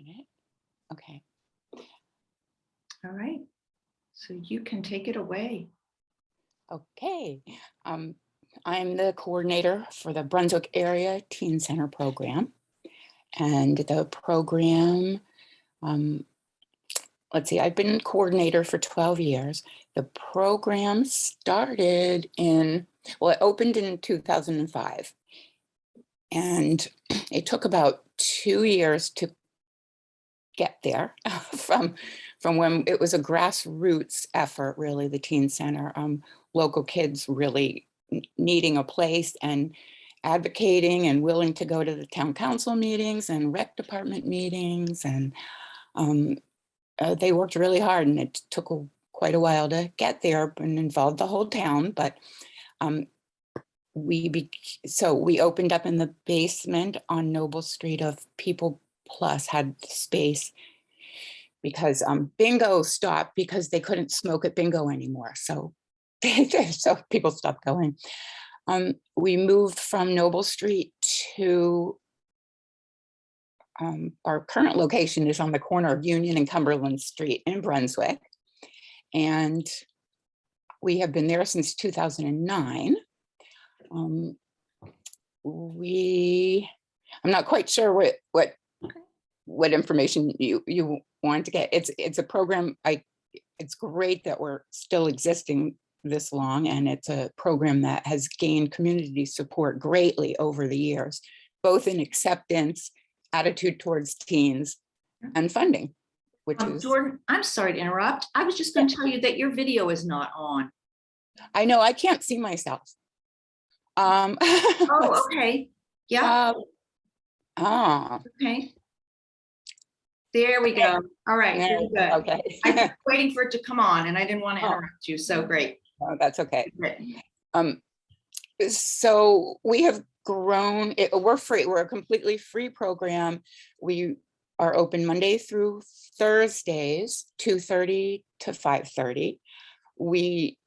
minute. Okay. All right. So you can take it away. Okay. I'm the coordinator for the Brunswick Area Teen Center program. And the program, let's see, I've been coordinator for 12 years. The program started it opened in 2005. And it took about 2 years to get there from when it was a grassroots effort, really, the teen center, local kids really needing a place and advocating and willing to go to the town council meetings and rec department meetings. And they worked really hard, and it took quite a while to get there and involved the whole town. But so we opened up in the basement on Noble Street of People Plus had space because bingo stopped because they couldn't smoke at bingo anymore. So, so people stopped going. We moved from Noble Street to our current location is on the corner of Union and Cumberland Street in Brunswick. And we have been there since 2009. I'm not quite sure what information you want to get. It's a program. It's great that we're still existing this long, and it's a program that has gained community support greatly over the years, both in acceptance, attitude towards teens, and funding. Which is Jordan, I'm sorry to interrupt. I was just going to tell you that your video is not on. I know I can't see myself. Oh, okay. Yeah. Okay. There we go. All right. Yeah, Very good. okay. I was waiting for it to come on, and I didn't want to interrupt you. So great. Oh, that's okay. So we have grown. We're free. We're a completely free program. We are open Monday through Thursdays, 2:30 to 5:30. We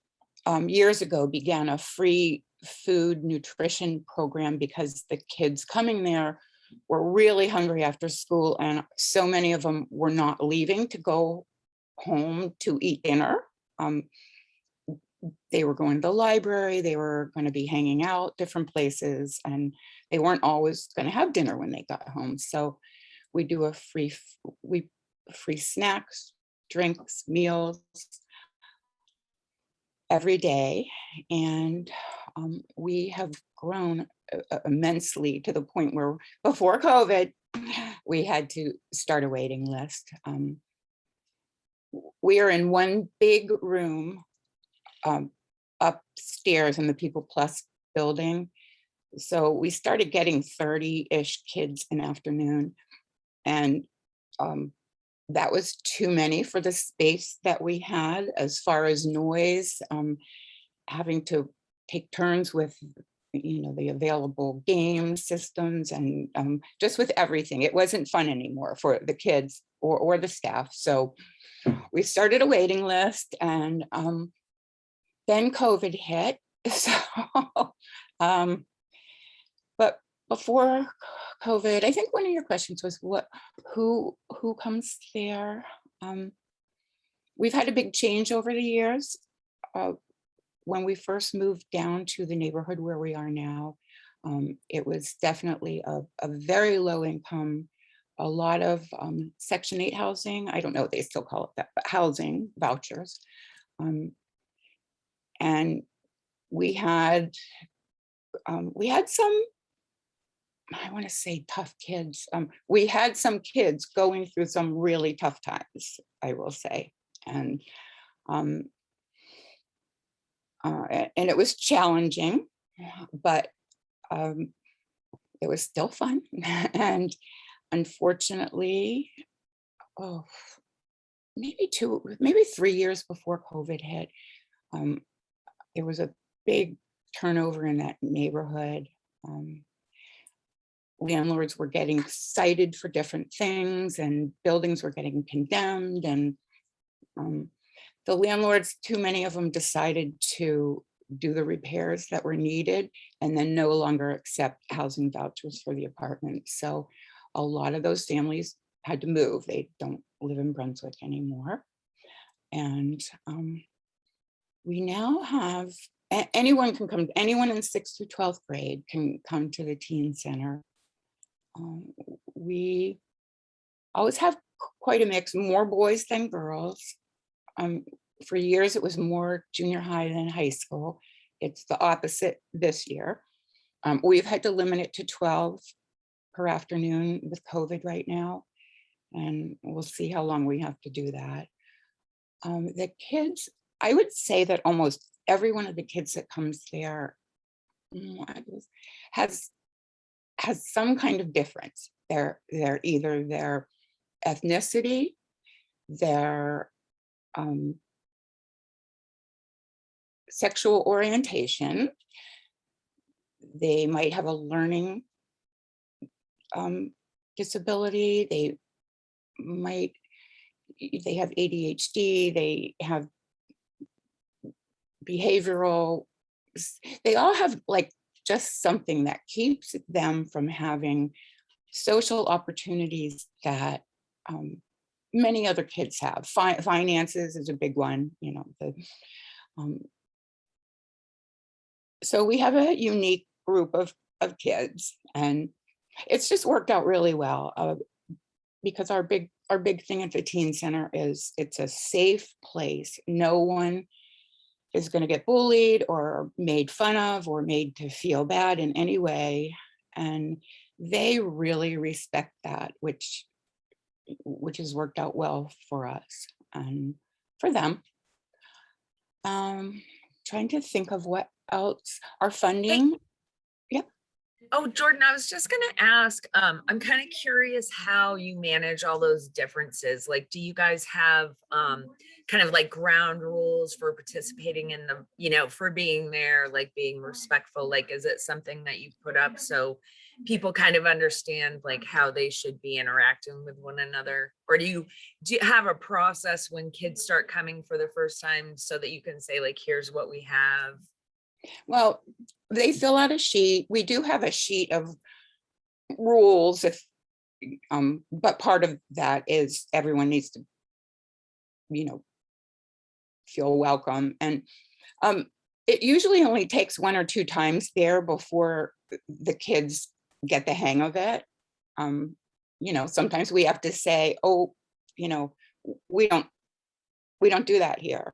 years ago began a free food nutrition program because the kids coming there were really hungry after school, and so many of them were not leaving to go home to eat dinner. They were going to the library, they were going to be hanging out different places, and they weren't always going to have dinner when they got home. So we do a free snacks, drinks, meals every day. And we have grown immensely to the point where before COVID, we had to start a waiting list. We are in one big room upstairs in the People Plus building. So we started getting 30-ish kids an afternoon. And that was too many for the space that we had as far as noise, having to take turns with the available game systems and just with everything. It wasn't fun anymore for the kids or the staff. So we started a waiting list, and then COVID hit. So, but before COVID, I think one of your questions was who comes there. We've had a big change over the years. When we first moved down to the neighborhood where we are now, it was definitely a very low income, a lot of Section 8 housing. I don't know what they still call it that, but housing vouchers. And we had some, I want to say, tough kids. We had some kids going through some really tough times, I will say. And it was challenging, but it was still fun. And unfortunately, maybe 3 years before COVID hit, there was a big turnover in that neighborhood. Landlords were getting cited for different things, and buildings were getting condemned, and the landlords, too many of them, decided to do the repairs that were needed and then no longer accept housing vouchers for the apartments. So a lot of those families had to move. They don't live in Brunswick anymore. And we now have, anyone can come, anyone in 6th through 12th grade can come to the teen center. We always have quite a mix, more boys than girls. For years, it was more junior high than high school. It's the opposite this year. We've had to limit it to 12 per afternoon with COVID right now, and we'll see how long we have to do that. The kids, I would say that almost every one of the kids that comes there has some kind of difference. They're either their ethnicity, their sexual orientation, they might have a learning disability, they have ADHD, they have behavioral, they all have like just something that keeps them from having social opportunities that many other kids have. Finances is a big one, you know. So we have a unique group of kids, and it's just worked out really well because our big thing at the teen center is it's a safe place. No one is going to get bullied or made fun of or made to feel bad in any way, and they really respect that, which has worked out well for us and for them. Trying to think of what else. Our funding. Yep. Oh, Jordan, I was just going to ask, I'm kind of curious how you manage all those differences. Like, do you guys have kind of like ground rules for participating in the, you know, for being there, like being respectful? Like, is it something that you put up so people kind of understand like how they should be interacting with one another? Or do you have a process when kids start coming for the first time so that you can say like, here's what we have? Well, they fill out a sheet. We do have a sheet of rules, but part of that is everyone needs to, you know, feel welcome. And it usually only takes 1 or 2 times there before the kids get the hang of it. You know, sometimes we have to say, oh, you know, we don't do that here.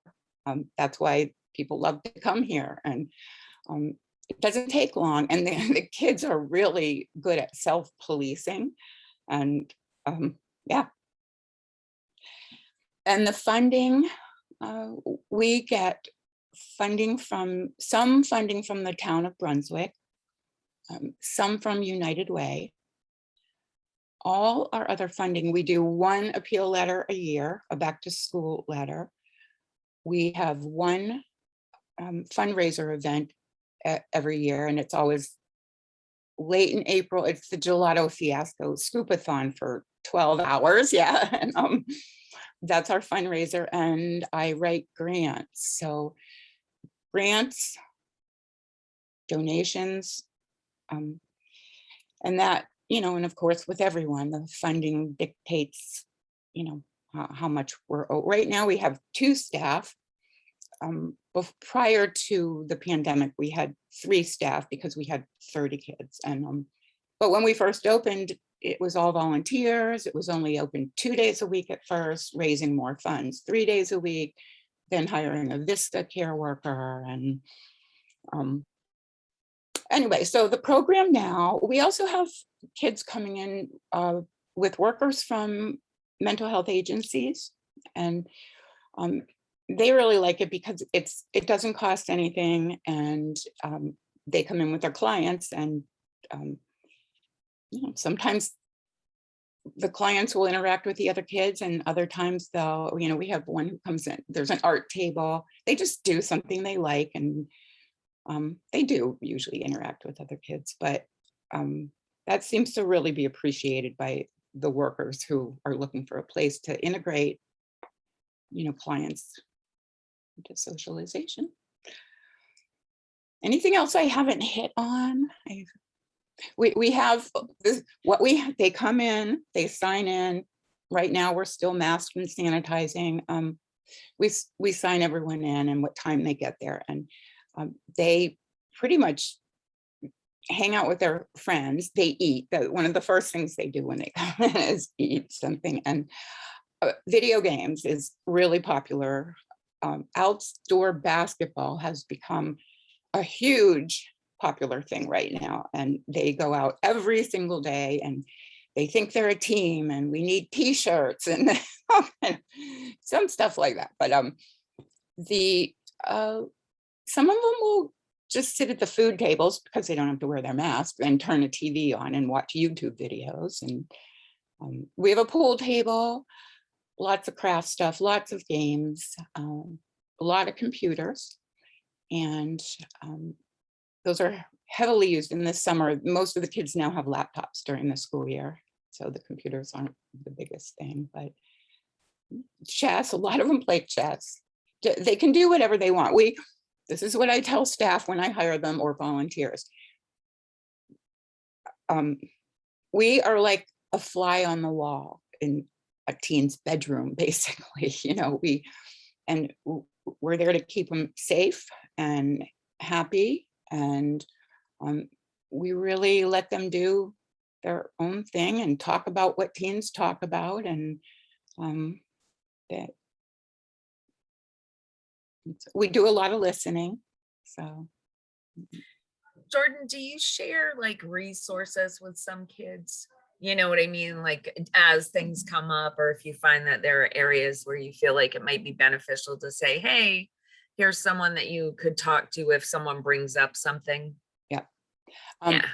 That's why people love to come here. And it doesn't take long. And the kids are really good at self-policing. And yeah. And the funding, we get some funding from the town of Brunswick, some from United Way. All our other funding, we do 1 appeal letter a year, a back to school letter. We have 1 fundraiser event every year, and it's always late in April. It's the Gelato Fiasco Scoopathon for 12 hours. Yeah. And that's our fundraiser. And I write grants. So grants, donations, and that, you know, and of course with everyone, the funding dictates, you know, how much we're, right now we have 2 staff. Prior to the pandemic, we had 3 staff because we had 30 kids. And but when we first opened, it was all volunteers. It was only open 2 days a week at first, raising more funds, 3 days a week, then hiring a Vista care worker. And anyway, so the program now, we also have kids coming in with workers from mental health agencies, and they really like it because it doesn't cost anything, and they come in with their clients, and you know, sometimes the clients will interact with the other kids, and other times they'll, you know, we have one who comes in, there's an art table, they just do something they like, and they do usually interact with other kids, but that seems to really be appreciated by the workers who are looking for a place to integrate, you know, clients into socialization. Anything else I haven't hit on? We have this, they come in, they sign in, right now we're still masked and sanitizing. We sign everyone in and what time they get there, and they pretty much hang out with their friends. They eat. One of the first things they do when they come in is eat something. And video games is really popular. Outdoor basketball has become a huge popular thing right now, and they go out every single day, and they think they're a team, and we need t-shirts and some stuff like that. But the some of them will just sit at the food tables because they don't have to wear their mask and turn a TV on and watch YouTube videos. And we have a pool table, lots of craft stuff, lots of games, a lot of computers. And those are heavily used in the summer. Most of the kids now have laptops during the school year, so the computers aren't the biggest thing. But chess, a lot of them play chess. They can do whatever they want. This is what I tell staff when I hire them or volunteers. We are like a fly on the wall in a teen's bedroom, basically. We're there to keep them safe and happy, and we really let them do their own thing and talk about what teens talk about, and that we do a lot of listening. So Jordan, do you share like resources with some kids? You know what I mean? Like as things come up, or if you find that there are areas where you feel like it might be beneficial to say, hey, here's someone that you could talk to if someone brings up something. yeah. Yeah.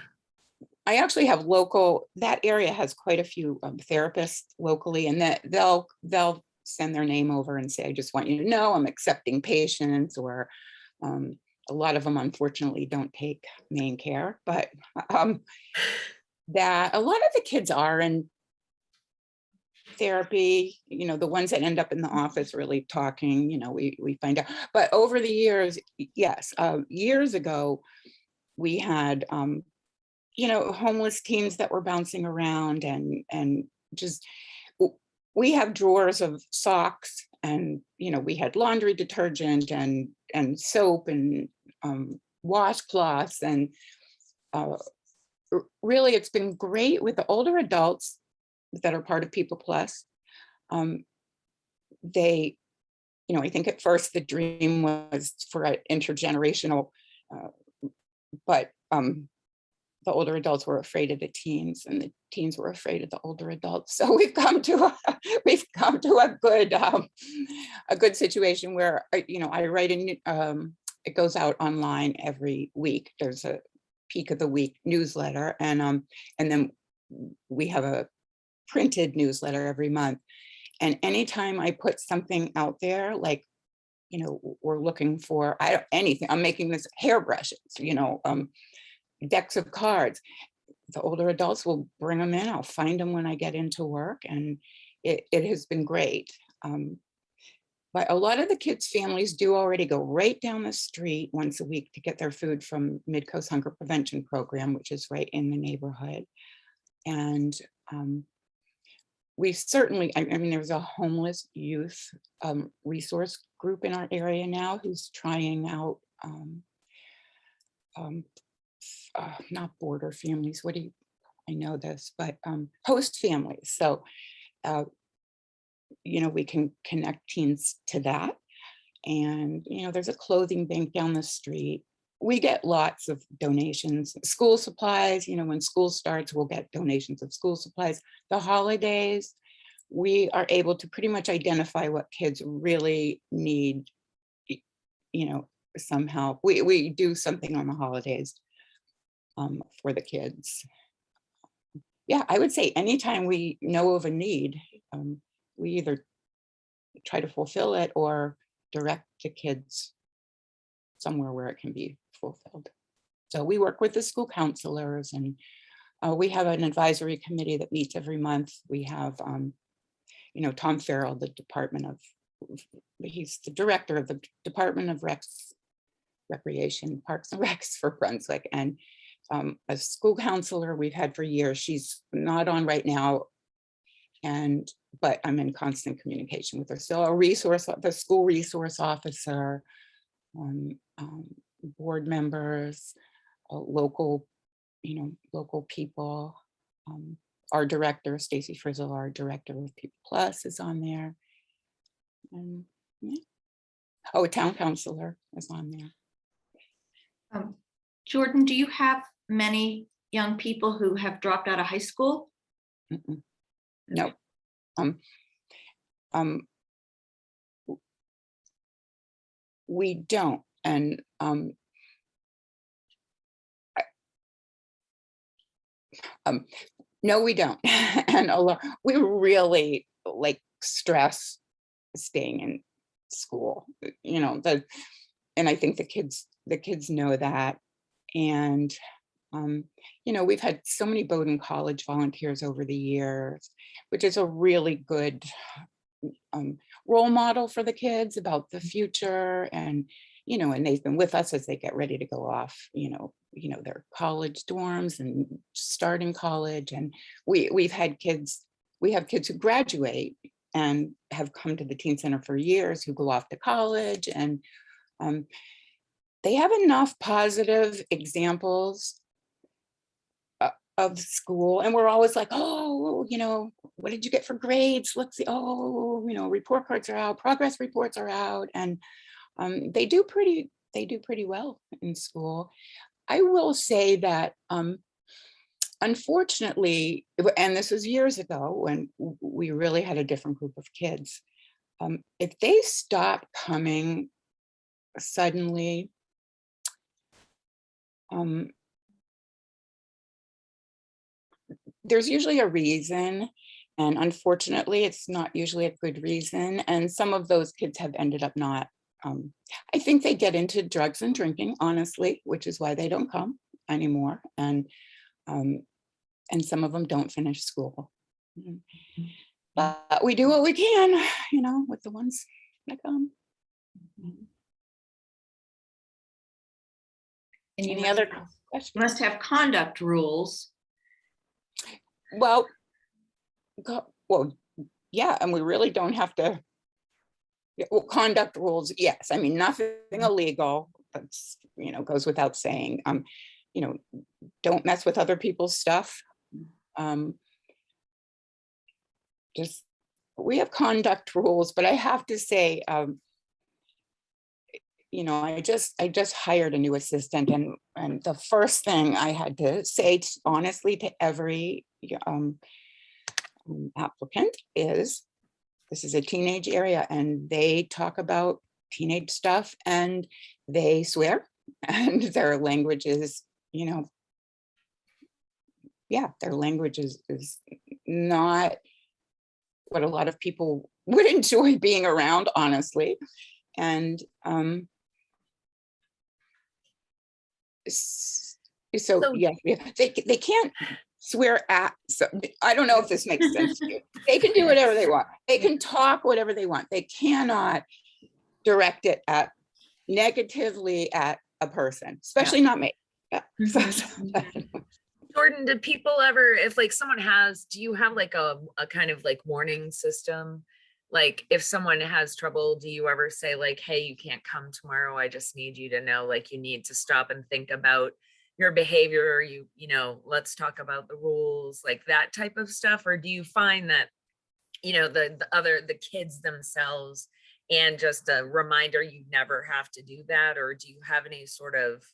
I actually have that area has quite a few therapists locally, and that they'll send their name over and say, I just want you to know I'm accepting patients, or a lot of them unfortunately don't take main care, but that a lot of the kids are in therapy, the ones that end up in the office really talking, we find out. But over the years, yes, years ago, we had, homeless teens that were bouncing around, and just, we have drawers of socks, and, we had laundry detergent and soap and washcloths, and really it's been great with the older adults that are part of People Plus. They, I think at first the dream was for an intergenerational, but the older adults were afraid of the teens, and the teens were afraid of the older adults. So we've come to a good situation where I write it goes out online every week. There's a peak of the week newsletter, and then we have a printed newsletter every month. And anytime I put something out there, like, we're looking for anything, I'm making this hairbrushes, decks of cards, the older adults will bring them in. I'll find them when I get into work, and it has been great. But a lot of the kids' families do already go right down the street once a week to get their food from Mid-Coast Hunger Prevention Program, which is right in the neighborhood. And we certainly, I mean, there's a homeless youth resource group in our area now who's trying out not border families, I know this, but host families. So, we can connect teens to that. And, there's a clothing bank down the street. We get lots of donations, school supplies, when school starts, we'll get donations of school supplies. The holidays, we are able to pretty much identify what kids really need, somehow. We do something on the holidays for the kids. Yeah, I would say anytime we know of a need, we either try to fulfill it or direct the kids somewhere where it can be fulfilled. So we work with the school counselors, and we have an advisory committee that meets every month. We have, Tom Farrell, he's the director of the Department of Recreation, Parks and Recs for Brunswick, and a school counselor we've had for years. She's not on right now. but I'm in constant communication with her. So the school resource officer, board members, local people, our director, Stacy Frizzle, our director of People Plus is on there. And yeah. Oh, a town councilor is on there. Jordan, do you have many young people who have dropped out of high school? Mm-mm. No. We don't. And no, we don't. And we really like stress staying in school, and I think the kids know that. And we've had so many Bowdoin College volunteers over the years, which is a really good role model for the kids about the future. And they've been with us as they get ready to go off, their college dorms and starting college. And we have kids who graduate and have come to the Teen Center for years, who go off to college, and they have enough positive examples of school. And we're always like, oh, what did you get for grades? Let's see. Oh, report cards are out, progress reports are out. And they do pretty well in school. I will say that unfortunately, and this was years ago when we really had a different group of kids, if they stop coming suddenly, there's usually a reason, and unfortunately it's not usually a good reason. And some of those kids have ended up not, I think they get into drugs and drinking, honestly, which is why they don't come anymore. And some of them don't finish school. But we do what we can, with the ones that come. And Any other questions? You must have conduct rules. Well, yeah, and we really don't have to. Well, conduct rules, yes. I mean, nothing illegal. That's goes without saying. Don't mess with other people's stuff. Just we have conduct rules, but I have to say, I just hired a new assistant, and the first thing I had to say honestly to every applicant is, this is a teenage area and they talk about teenage stuff and they swear, and their language is, their language is not what a lot of people would enjoy being around, honestly. And so yes, they can't swear at, so I don't know if this makes sense to you. They can do whatever they want. They can talk whatever they want. They cannot direct it negatively at a person, especially not me. Yeah. Jordan, do people ever, if like someone do you have like a kind of like warning system? Like if someone has trouble, do you ever say like, hey, you can't come tomorrow. I just need you to know, like, you need to stop and think about your behavior. Let's talk about the rules, like that type of stuff. Or do you find that, the kids themselves, and just a reminder, you never have to do that? Or do you have any sort of?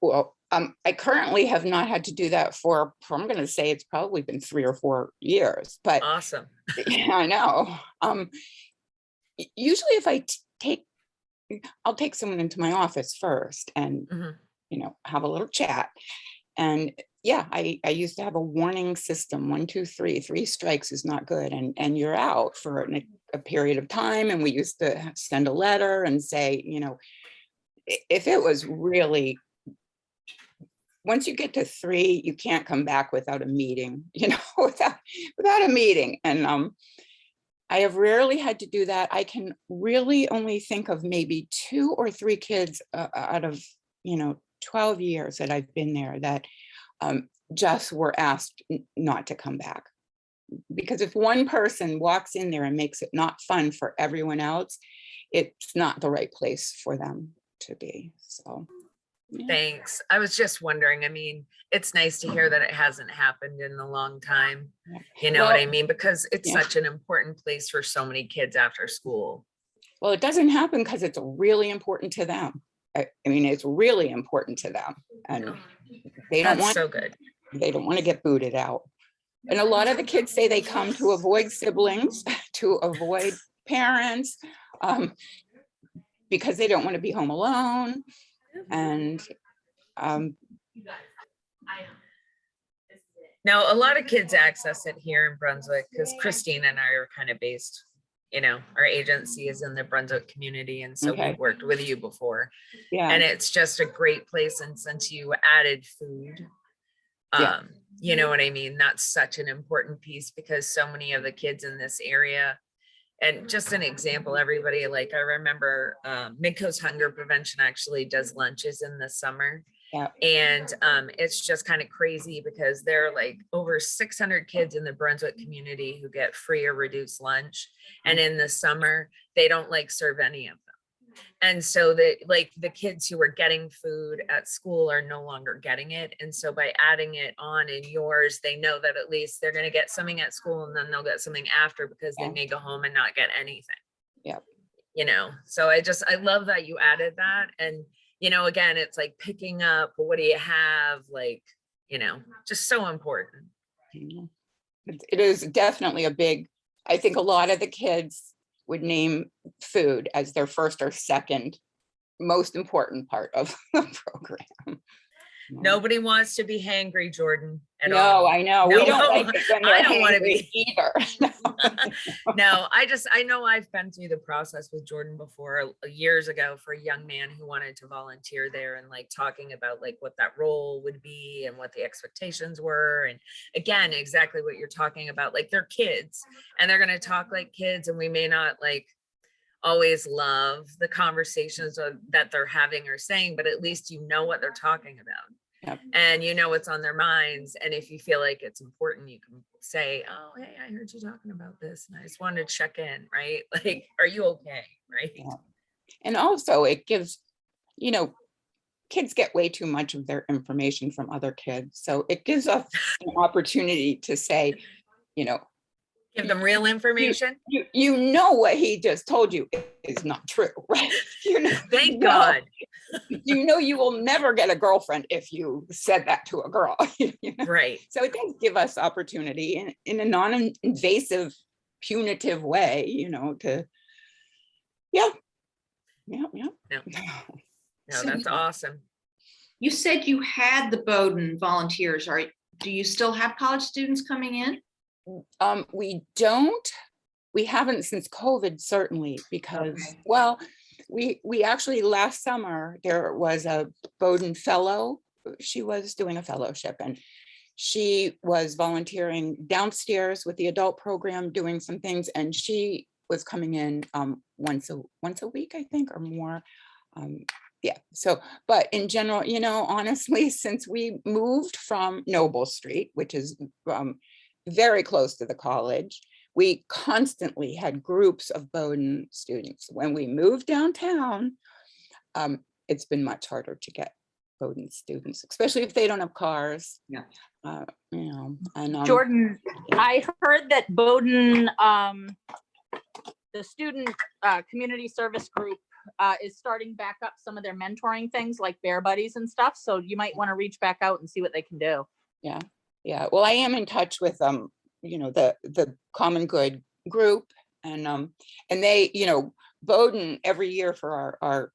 Well, I currently have not had to do that for, I'm going to say it's probably been 3 or 4 years, but Awesome. Yeah, I know. Usually if I'll take someone into my office first and, have a little chat. And yeah, I used to have a warning system, 1, 2, 3, 3 strikes is not good. And you're out for a period of time. And we used to send a letter and say, if it was really, once you get to 3, you can't come back without a meeting, without a meeting. And I have rarely had to do that. I can really only think of maybe 2 or 3 kids out of, 12 years that I've been there that just were asked not to come back. because if one person walks in there and makes it not fun for everyone else, it's not the right place for them to be. So, yeah. Thanks. I was just wondering, I mean, it's nice to hear that it hasn't happened in a long time. Yeah. You know what I Well, mean? Because it's yeah. such an important place for so many kids after school. Well, it doesn't happen because it's really important to them. I mean, it's really important to them, and they don't That's want so good. they don't want to get booted out. And a lot of the kids say they come to avoid siblings, to avoid parents, because they don't want to be home alone. And Now, a lot of kids access it here in Brunswick because Christine and I are kind of based, you know, our agency is in the Brunswick community. And so Okay. we've worked with you before. yeah, And it's just a great place. And since you added food, Yeah. you know what I mean? That's such an important piece because so many of the kids in this area, and just an example, everybody, like I remember Midcoast Hunger Prevention actually does lunches in the summer. Yeah. And it's just kind of crazy because there are like over 600 kids in the Brunswick community who get free or reduced lunch. And in the summer, they don't like serve any of them. And so that like the kids who are getting food at school are no longer getting it. And so by adding it on in yours, they know that at least they're going to get something at school and then they'll get something after because they Yeah. may go home and not get anything. Yeah. You know, so I love that you added that. And, you know, again, it's like picking up, what do you have? Like, you know, just so important. It is definitely a big, I think a lot of the kids would name food as their first or second most important part of the program. Nobody wants to be hangry, Jordan, at No, all. I know. No, We don't like it when I they're don't wanna hangry be. either. No, I know I've been through the process with Jordan before years ago for a young man who wanted to volunteer there and like talking about like what that role would be and what the expectations were. And again, exactly what you're talking about, like they're kids and they're going to talk like kids and we may not like always love the conversations that they're having or saying, but at least you know what they're talking about. Yep. And you know what's on their minds. And if you feel like it's important, you can say, oh, hey, I heard you talking about this. And I just wanted to check in, right? Like, are you okay? Right. Yeah. And also it gives, you know, kids get way too much of their information from other kids. So it gives us an opportunity to say, you know, Give them real information. you know what he just told you is not true, right? You know, Thank God. You know you will never get a girlfriend if you said that to a girl. You know? Right. So it does give us opportunity in a non-invasive, punitive way, you know, to yeah. No, So that's awesome. you said you had the Bowdoin volunteers. Do you still have college students coming in? We haven't since COVID, certainly, because, Okay. well, we actually last summer, there was a Bowdoin fellow. She was doing a fellowship and she was volunteering downstairs with the adult program, doing some things. And she was coming in once a week, I think, or more. Yeah. So, but in general, you know, honestly, since we moved from Noble Street, which is very close to the college, we constantly had groups of Bowdoin students. When we moved downtown, it's been much harder to get Bowdoin students, especially if they don't have cars. Yeah. You know, and Jordan, I heard that Bowdoin, the student community service group is starting back up some of their mentoring things like Bear Buddies and stuff. So you might want to reach back out and see what they can do. Yeah. Yeah. Well, I am in touch with you know, the Common Good group, and they, you know, Bowdoin every year for our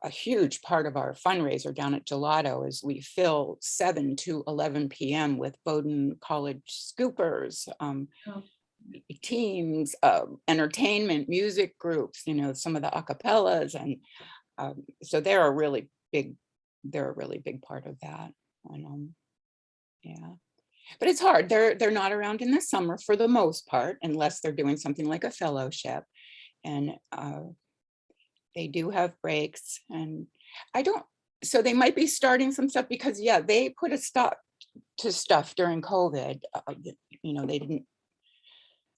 a huge part of our fundraiser down at Gelato is we fill 7 to 11 p.m. with Bowdoin College scoopers, teams, entertainment, music groups, you know, some of the acapellas, and so they're a really big part of that. And yeah. But it's hard. They're not around in the summer for the most part, unless they're doing something like a fellowship. And they do have breaks. And so they might be starting some stuff because, yeah, they put a stop to stuff during COVID. You know, they didn't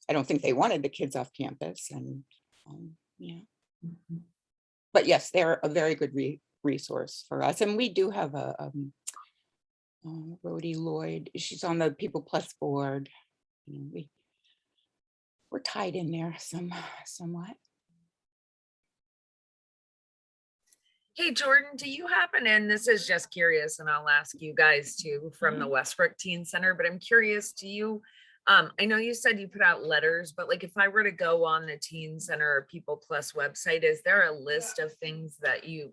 I don't think they wanted the kids off campus, and yeah. But yes, they're a very good resource for us. And we do have a Rhodey Lloyd. She's on the People Plus board. You know, we're tied in there somewhat. Hey, Jordan, do you happen, and this is just curious, and I'll ask you guys too from the Westbrook Teen Center, but I'm curious, do you, I know you said you put out letters, but like if I were to go on the Teen Center or People Plus website, is there a list of things that you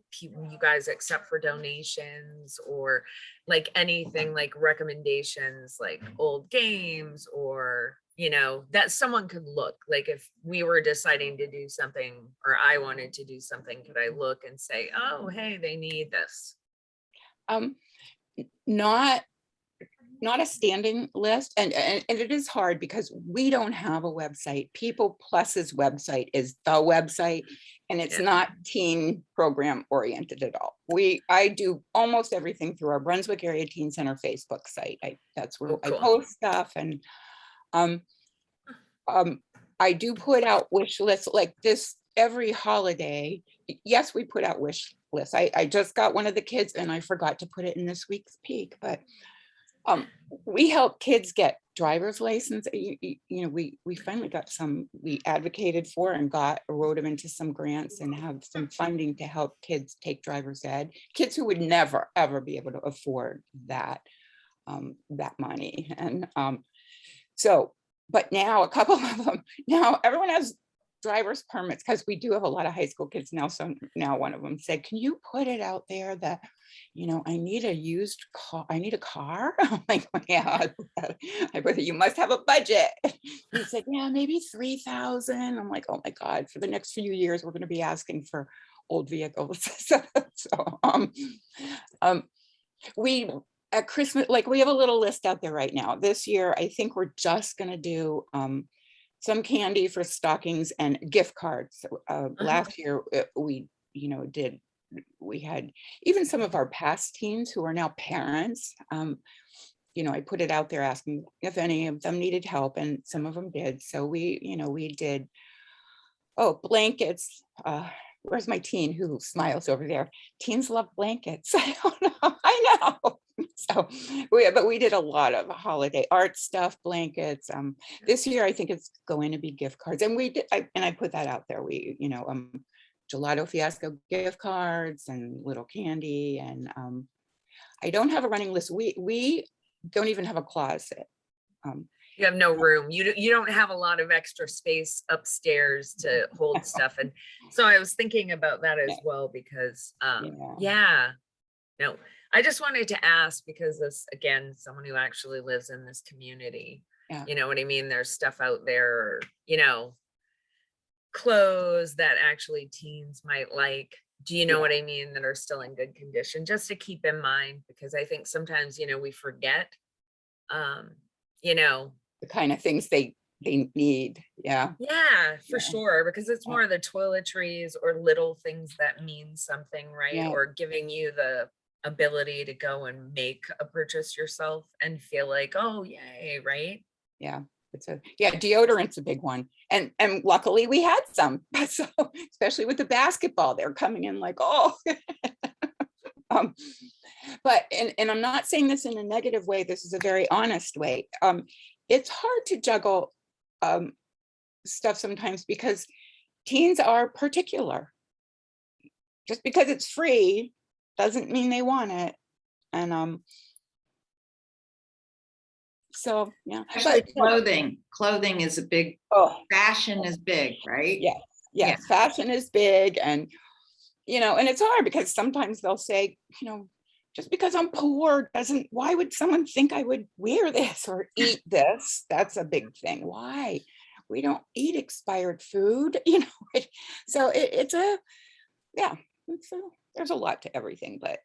guys accept for donations, or like anything like recommendations, like old games, or you know, that someone could look, like if we were deciding to do something or I wanted to do something, could I look and say, oh, hey, they need this? Not a standing list, and it is hard because we don't have a website. People Plus's website is the website, and it's not teen program oriented at all. I do almost everything through our Brunswick Area Teen Center Facebook site. That's where I post stuff, and I do put out wish lists like this every holiday. Yes, we put out wish lists. I just got one of the kids and I forgot to put it in this week's peak, but we help kids get driver's license. You know, we finally got some, we advocated for and wrote them into some grants and have some funding to help kids take driver's ed. Kids who would never, ever be able to afford that money. And but now a couple of them, now everyone has driver's permits because we do have a lot of high school kids now. So now one of them said, can you put it out there that, you know, I need a used car, I need a car. I'm like, well, yeah, I put, you must have a budget. He said, yeah, maybe 3,000. I'm like, oh my God, for the next few years, we're going to be asking for old vehicles. We, at Christmas, like we have a little list out there right now. This year, I think we're just going to do some candy for stockings and gift cards. Last year, we had even some of our past teens who are now parents. You know, I put it out there asking if any of them needed help, and some of them did. So we did, blankets. Where's my teen who smiles over there? Teens love blankets. I don't know. I know. So we did a lot of holiday art stuff, blankets. This year I think it's going to be gift cards, and I put that out there. We, gelato fiasco gift cards and little candy, and I don't have a running list. We don't even have a closet. You have no room. You don't have a lot of extra space upstairs to hold stuff. And so I was thinking about that as well, because no, I just wanted to ask, because this, again, someone who actually lives in this community, you know what I mean? There's stuff out there, clothes that actually teens might like. Do you know what I mean? That are still in good condition, just to keep in mind, because I think sometimes, we forget, the kind of things they need. Yeah, for sure, because it's more of the toiletries or little things that mean something, right? Or giving you the ability to go and make a purchase yourself and feel like, oh yay, right? Deodorant's a big one, and luckily we had some. So especially with the basketball, they're coming in like, oh. But and I'm not saying this in a negative way, this is a very honest way. It's hard to juggle stuff sometimes because teens are particular. Just because it's free doesn't mean they want it. And so yeah. Especially clothing is a big, fashion is big, right? Yes, fashion is big, and and it's hard because sometimes they'll say, just because I'm poor why would someone think I would wear this or eat this? That's a big thing. Why? We don't eat expired food, so there's a lot to everything, but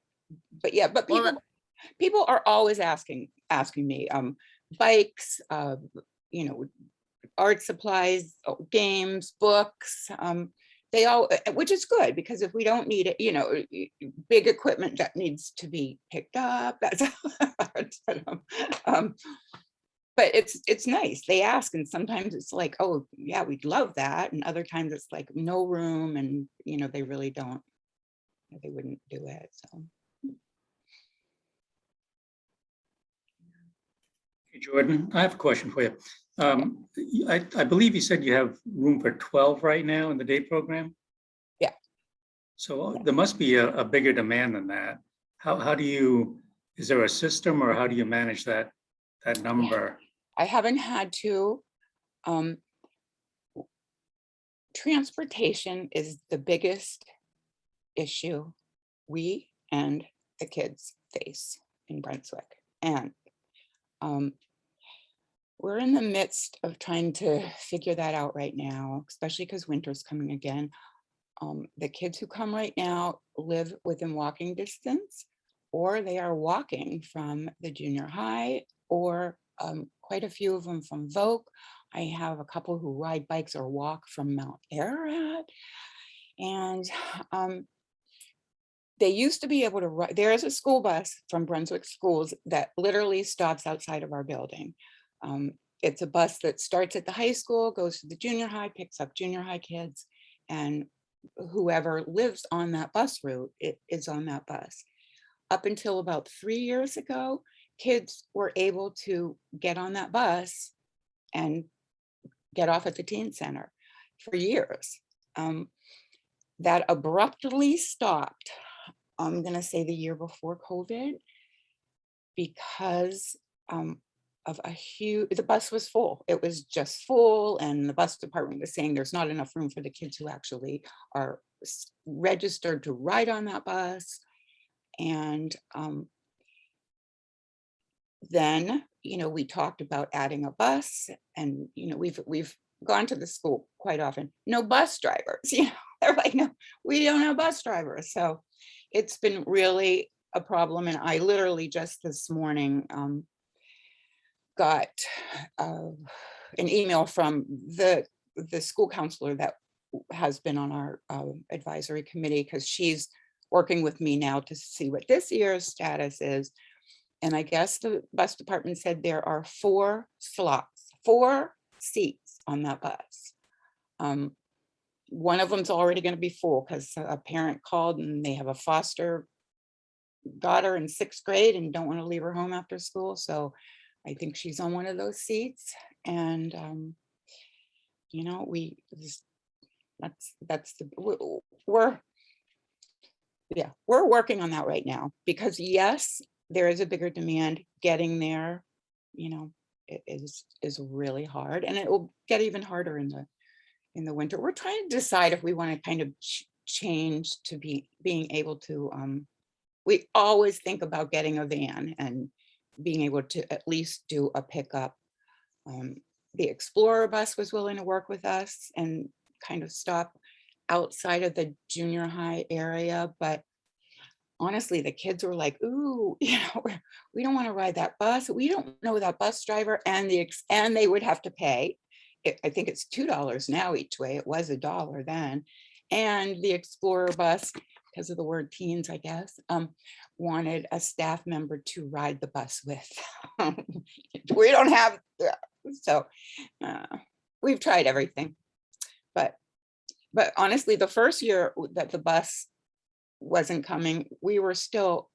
people are always asking me, bikes, art supplies, games, books, they all, which is good, because if we don't need it, big equipment that needs to be picked up, that's hard. but it's nice. They ask, and sometimes it's like, oh, yeah, we'd love that. And other times it's like no room, and they really don't, they wouldn't do it. So Hey, Jordan, I have a question for you. I believe you said you have room for 12 right now in the day program? Yeah. So there must be a bigger demand than that. How do you, is there a system or how do you manage that number? I haven't had to. Transportation is the biggest issue we and the kids face in Brunswick. And we're in the midst of trying to figure that out right now, especially because winter's coming again. The kids who come right now live within walking distance, or they are walking from the junior high, or quite a few of them from Voc. I have a couple who ride bikes or walk from Mount Ararat. And they used to be able to ride. There is a school bus from Brunswick Schools that literally stops outside of our building. It's a bus that starts at the high school, goes to the junior high, picks up junior high kids, and whoever lives on that bus route, it is on that bus. Up until about 3 years ago, kids were able to get on that bus and get off at the teen center for years. That abruptly stopped, I'm going to say the year before COVID, because of the bus was full. It was just full, and the bus department was saying there's not enough room for the kids who actually are registered to ride on that bus. And then, we talked about adding a bus, and, we've gone to the school quite often. No bus drivers, they're like, no, we don't have bus drivers. So it's been really a problem. And I literally just this morning got an email from the school counselor that has been on our advisory committee, because she's working with me now to see what this year's status is. And I guess the bus department said there are 4 slots, 4 seats on that bus. One of them's already going to be full because a parent called and they have a foster daughter in 6th grade and don't want to leave her home after school. So I think she's on one of those seats. And, we're working on that right now, because yes, there is a bigger demand. Getting there, it is really hard, and it will get even harder in the winter. We're trying to decide if we want to kind of change to being able to, we always think about getting a van and being able to at least do a pickup. The Explorer bus was willing to work with us and kind of stop outside of the junior high area, but honestly, the kids were like, ooh, we don't want to ride that bus. We don't know that bus driver, and they would have to pay. I think it's $2 now each way. It was $1 then. And the Explorer bus, because of the word teens, I guess, wanted a staff member to ride the bus with. We don't have, so we've tried everything. But honestly, the first year that the bus wasn't coming, we were still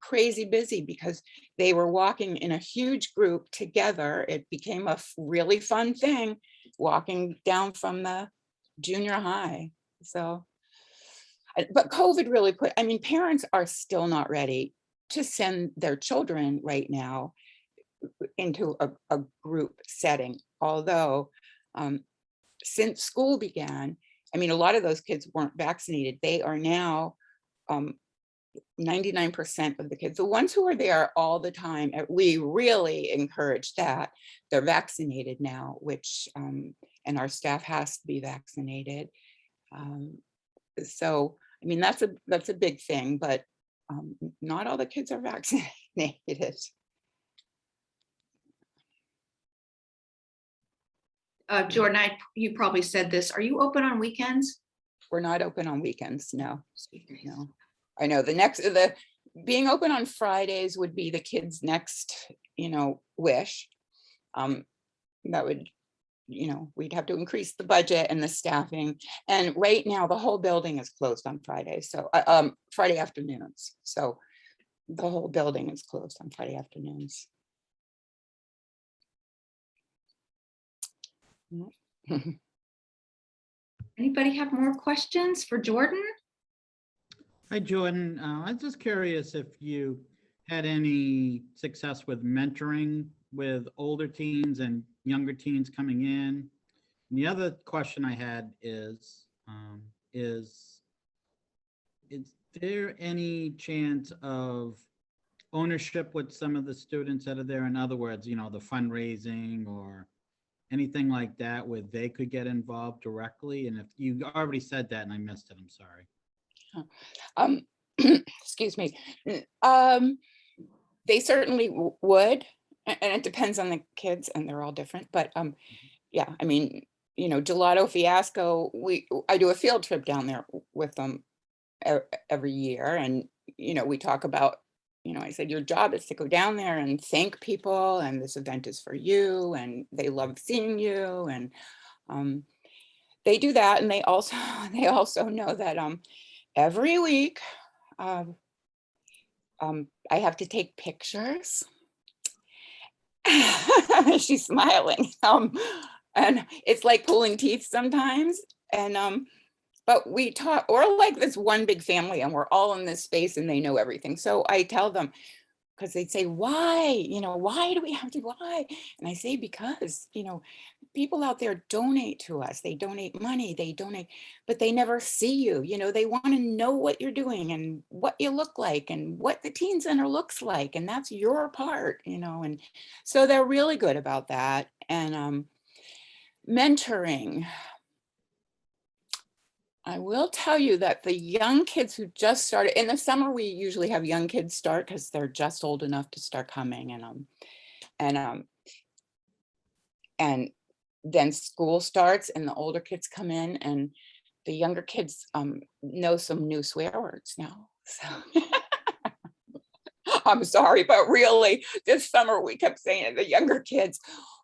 crazy busy because they were walking in a huge group together. It became a really fun thing, walking down from the junior high. So, but COVID really parents are still not ready to send their children right now into a group setting. Although since school began, a lot of those kids weren't vaccinated. They are now 99% of the kids, the ones who are there all the time, we really encourage that. They're vaccinated now, which, and our staff has to be vaccinated. So, that's a big thing, but not all the kids are vaccinated. Jordan, you probably said this. Are you open on weekends? We're not open on weekends, no. No. I know the being open on Fridays would be the kids' next, wish. that would, we'd have to increase the budget and the staffing. And right now, the whole building is closed on Friday. So, Friday afternoons. So the whole building is closed on Friday afternoons. Anybody have more questions for Jordan? Hi, Jordan. I was just curious if you had any success with mentoring with older teens and younger teens coming in. And the other question I had is there any chance of ownership with some of the students that are there? In other words, the fundraising or anything like that where they could get involved directly? And if you already said that and I missed it, I'm sorry. Excuse me. They certainly would, and it depends on the kids, and they're all different. But yeah, I mean, Gelato Fiasco. I do a field trip down there with them every year, and we talk about. I said your job is to go down there and thank people, and this event is for you, and they love seeing you, and they do that, and they also know that every week. I have to take pictures. She's smiling. And it's like pulling teeth sometimes. And but we talk, we're like this one big family, and we're all in this space, and they know everything. So I tell them, because they'd say, why? Why do we have to, why? And I say, because, people out there donate to us. They donate money, they donate, but they never see you. They want to know what you're doing and what you look like and what the teen center looks like. And that's your part, and so they're really good about that. And mentoring. I will tell you that the young kids who just started in the summer, we usually have young kids start because they're just old enough to start coming, and then school starts and the older kids come in, and the younger kids know some new swear words now. So I'm sorry, but really this summer we kept saying to the younger kids,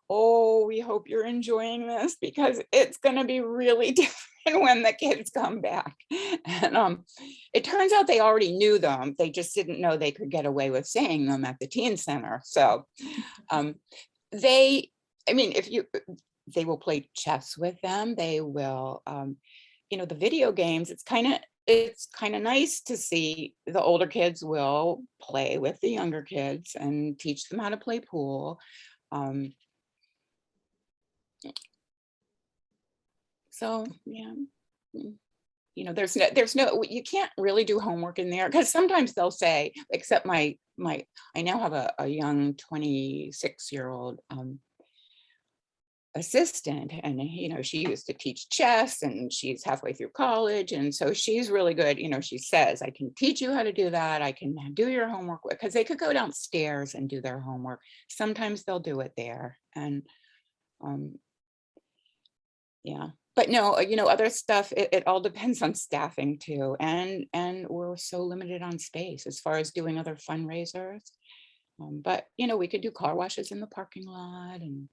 oh, we hope you're enjoying this because it's going to be really different when the kids come back. And it turns out they already knew them. They just didn't know they could get away with saying them at the teen center. So they will play chess with them. They will, the video games, it's kind of nice to see the older kids will play with the younger kids and teach them how to play pool. So yeah, there's no, you can't really do homework in there because sometimes they'll say, except I now have a young 26-year-old assistant, and she used to teach chess, and she's halfway through college, and so she's really good. She says, I can teach you how to do that. I can do your homework, because they could go downstairs and do their homework. Sometimes they'll do it there, and yeah. But no, other stuff, it all depends on staffing too. And we're so limited on space as far as doing other fundraisers. But, we could do car washes in the parking lot, and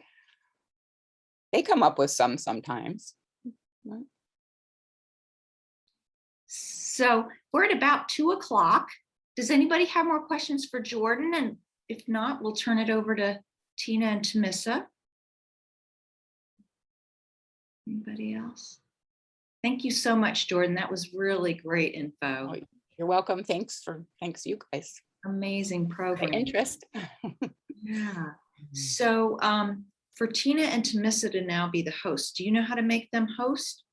they come up with sometimes. So we're at about 2:00. Does anybody have more questions for Jordan? And if not, we'll turn it over to Tina and Tamissa. Anybody else? Thank you so much, Jordan. That was really great info. Oh, you're welcome. Thanks you guys. Amazing My program. interest. Yeah. So for Tina and Tamissa to now be the host, do you know how to make them host?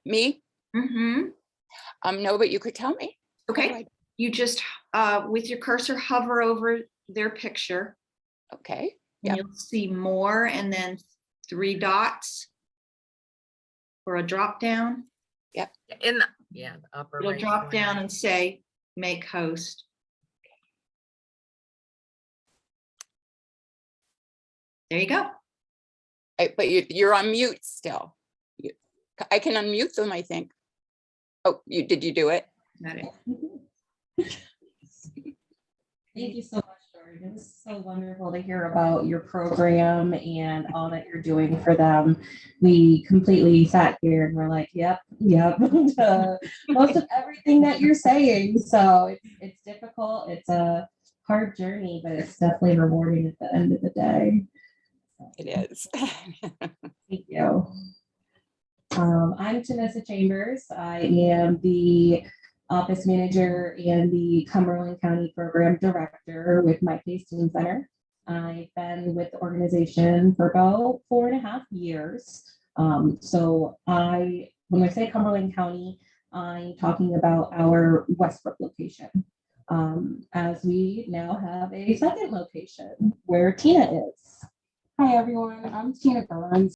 Me? Mm-hmm. No, but you could tell me. Okay. You just, with your cursor, hover over their picture. Okay. And Yep. you'll see more, and then 3 dots. Or a drop down. Yep. In the upper It'll right drop down corner. and say make host. There you go. But you're on mute still. I can unmute them, I think. Oh, did you do it? Got it. Thank you so much, Jordan. It was so wonderful to hear about your program and all that you're doing for them. We completely sat here and we're like, yep, most of everything that you're saying. So it's difficult. It's a hard journey, but it's definitely rewarding at the end of the day. It is. Thank you. I'm Tanessa Chambers. I am the office manager and the Cumberland County Program Director with My Pace Teen Center. I've been with the organization for about 4.5 years. So when I say Cumberland County, I'm talking about our Westbrook location. As we now have a second location where Tina is. Hi everyone, I'm Tina Burns.